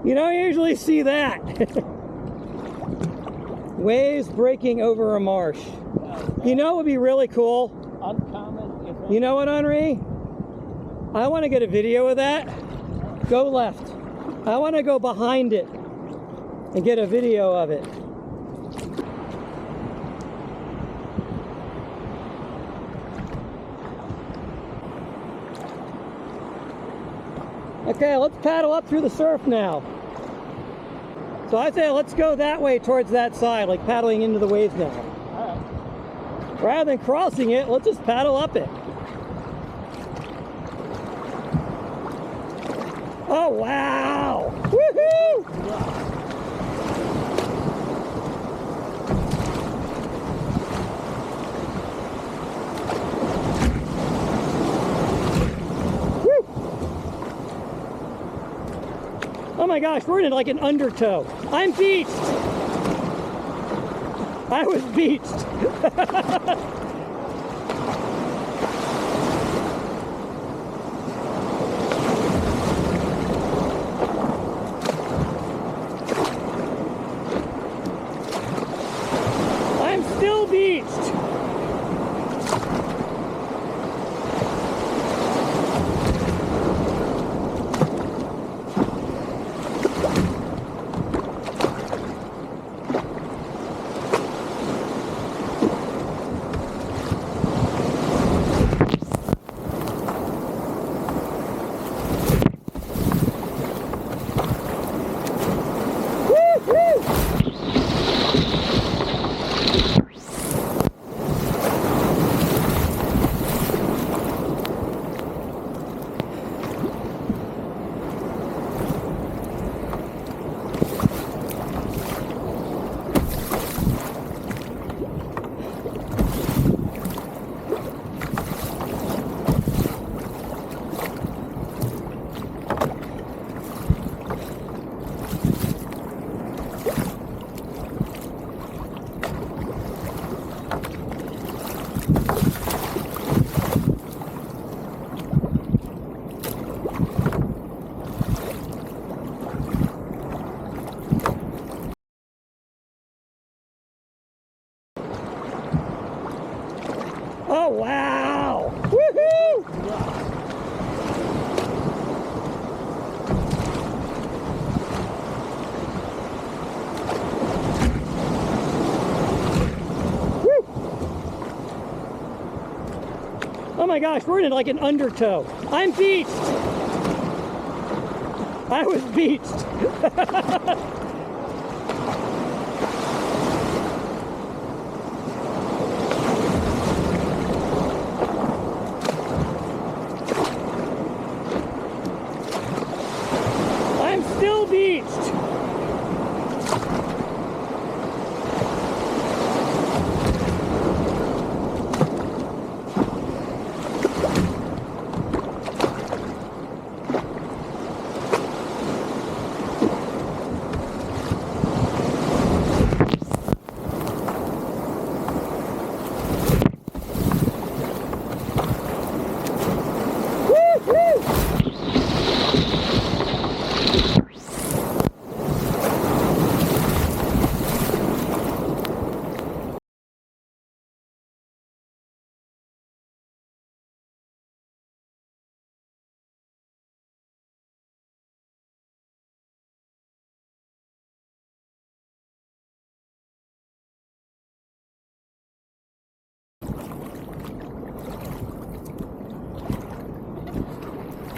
You don't usually see that. Waves breaking over a marsh. You know what would be really cool? Uncommon. You know what, Henri? I want to get a video of that. Go left. I want to go behind it and get a video of it. Okay, let's paddle up through the surf now. So I say let's go that way towards that side, like paddling into the waves now. All right. Rather than crossing it, let's just paddle up it. Oh, wow! Woohoo! Oh my gosh, we're in like an undertow. I'm beached. I was beached. I'm still beached. Oh, wow! Woohoo! Woo! Oh my gosh, we're in like an undertow. I'm beached. I was beached. Still beached.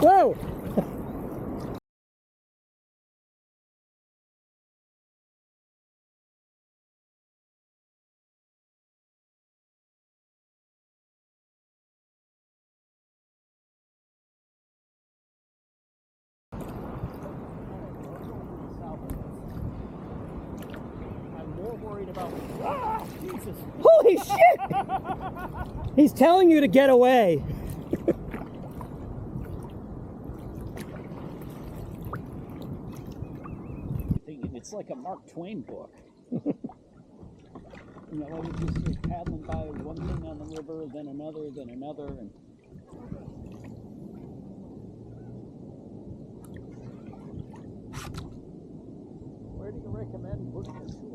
Whoa! I'm more worried about. Ah, Jesus! Holy shit! He's telling you to get away. It's like a Mark Twain book. You know, just paddling by one thing on the river, then another, and recommend putting a tool